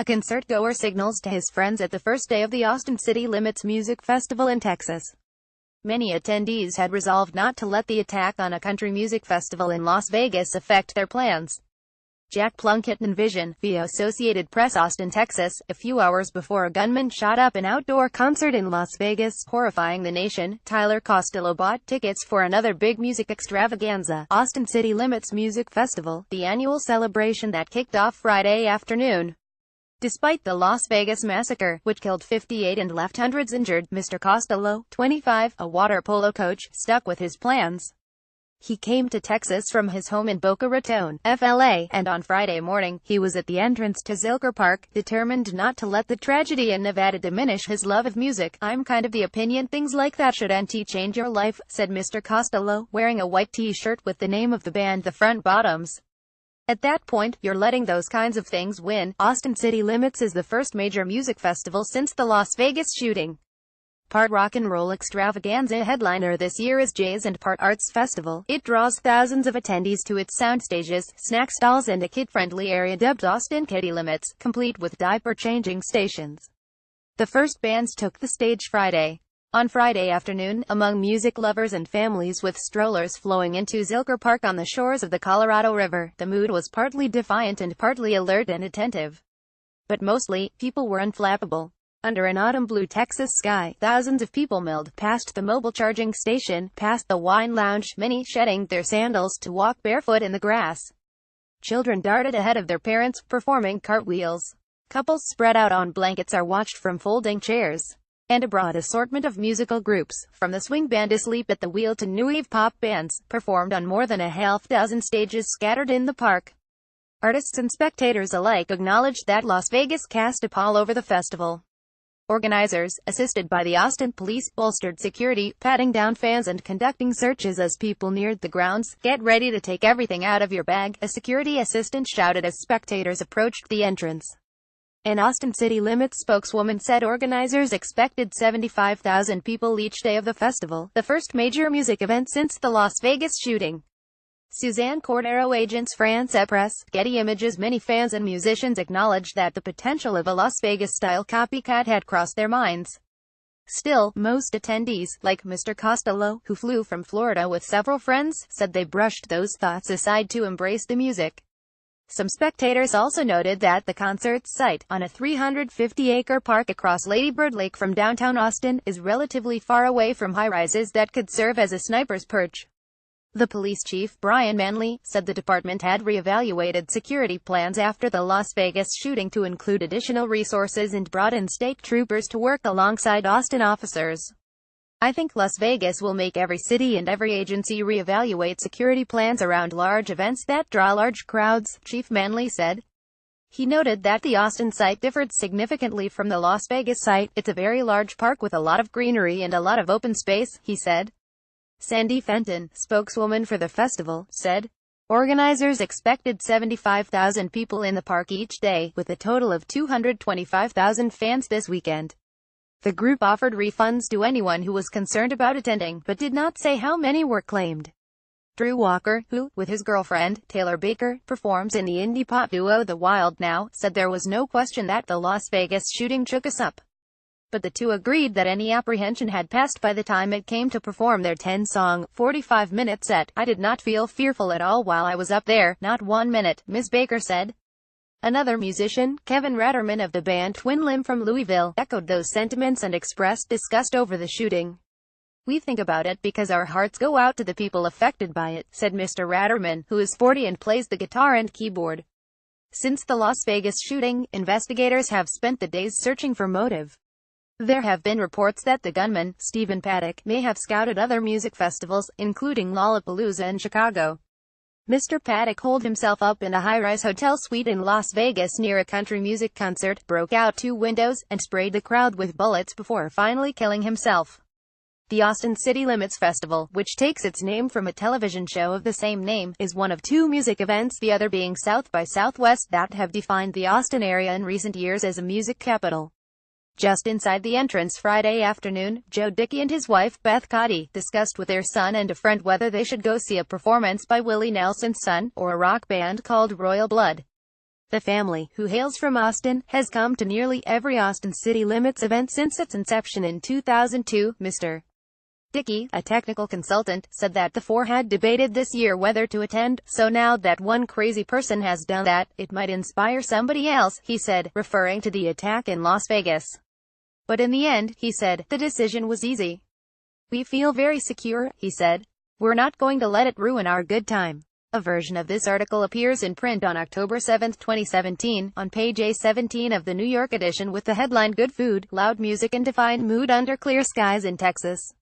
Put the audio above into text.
A concertgoer signals to his friends at the first day of the Austin City Limits Music Festival in Texas. Many attendees had resolved not to let the attack on a country music festival in Las Vegas affect their plans. Jack Plunkett envisioned, via Associated Press, Austin, Texas, a few hours before a gunman shot up an outdoor concert in Las Vegas, horrifying the nation. Tyler Costello bought tickets for another big music extravaganza, Austin City Limits Music Festival, the annual celebration that kicked off Friday afternoon. Despite the Las Vegas massacre, which killed 58 and left hundreds injured, Mr. Costello, 25, a water polo coach, stuck with his plans. He came to Texas from his home in Boca Raton, FLA, and on Friday morning, he was at the entrance to Zilker Park, determined not to let the tragedy in Nevada diminish his love of music. "I'm kind of the opinion things like that should change your life," said Mr. Costello, wearing a white t-shirt with the name of the band The Front Bottoms. "At that point, you're letting those kinds of things win." Austin City Limits is the first major music festival since the Las Vegas shooting. Part rock and roll extravaganza headliner this year is Jay's and part arts festival. It draws thousands of attendees to its sound stages, snack stalls and a kid-friendly area dubbed Austin Kitty Limits, complete with diaper-changing stations. The first bands took the stage Friday. On Friday afternoon, among music lovers and families with strollers flowing into Zilker Park on the shores of the Colorado River, the mood was partly defiant and partly alert and attentive. But mostly, people were unflappable. Under an autumn blue Texas sky, thousands of people milled past the mobile charging station, past the wine lounge, many shedding their sandals to walk barefoot in the grass. Children darted ahead of their parents, performing cartwheels. Couples spread out on blankets are watched from folding chairs. And a broad assortment of musical groups, from the swing band Asleep at the Wheel to new wave pop bands, performed on more than a half dozen stages scattered in the park. Artists and spectators alike acknowledged that Las Vegas cast a pall over the festival. Organizers, assisted by the Austin police, bolstered security, patting down fans and conducting searches as people neared the grounds. "Get ready to take everything out of your bag," a security assistant shouted as spectators approached the entrance. An Austin City Limits spokeswoman said organizers expected 75,000 people each day of the festival, the first major music event since the Las Vegas shooting. Suzanne Cordero, Agence France-Presse, Getty Images. Many fans and musicians acknowledged that the potential of a Las Vegas-style copycat had crossed their minds. Still, most attendees, like Mr. Costello, who flew from Florida with several friends, said they brushed those thoughts aside to embrace the music. Some spectators also noted that the concert site, on a 350-acre park across Lady Bird Lake from downtown Austin, is relatively far away from high-rises that could serve as a sniper's perch. The police chief, Brian Manley, said the department had reevaluated security plans after the Las Vegas shooting to include additional resources and brought in state troopers to work alongside Austin officers. "I think Las Vegas will make every city and every agency reevaluate security plans around large events that draw large crowds," Chief Manley said. He noted that the Austin site differed significantly from the Las Vegas site. "It's a very large park with a lot of greenery and a lot of open space," he said. Sandy Fenton, spokeswoman for the festival, said, "Organizers expected 75,000 people in the park each day, with a total of 225,000 fans this weekend." The group offered refunds to anyone who was concerned about attending, but did not say how many were claimed. Drew Walker, who, with his girlfriend, Taylor Baker, performs in the indie pop duo The Wild Now, said there was no question that the Las Vegas shooting shook us up. But the two agreed that any apprehension had passed by the time it came to perform their 10-song, 45-minute set. "I did not feel fearful at all while I was up there, not 1 minute, Ms. Baker said. Another musician, Kevin Ratterman of the band Twin Limb from Louisville, echoed those sentiments and expressed disgust over the shooting. "We think about it because our hearts go out to the people affected by it," said Mr. Ratterman, who is 40 and plays the guitar and keyboard. Since the Las Vegas shooting, investigators have spent the days searching for motive. There have been reports that the gunman, Stephen Paddock, may have scouted other music festivals, including Lollapalooza in Chicago. Mr. Paddock holed himself up in a high-rise hotel suite in Las Vegas near a country music concert, broke out 2 windows, and sprayed the crowd with bullets before finally killing himself. The Austin City Limits Festival, which takes its name from a television show of the same name, is one of 2 music events, the other being South by Southwest, that have defined the Austin area in recent years as a music capital. Just inside the entrance Friday afternoon, Joe Dickey and his wife, Beth Cotty, discussed with their son and a friend whether they should go see a performance by Willie Nelson's son, or a rock band called Royal Blood. The family, who hails from Austin, has come to nearly every Austin City Limits event since its inception in 2002. Mr. Dickey, a technical consultant, said that the four had debated this year whether to attend, so now that one crazy person has done that, it might inspire somebody else, he said, referring to the attack in Las Vegas. But in the end, he said, the decision was easy. We feel very secure, he said. We're not going to let it ruin our good time. A version of this article appears in print on October 7, 2017, on page A17 of the New York edition with the headline Good Food, Loud Music and Defiant Mood Under Clear Skies in Texas.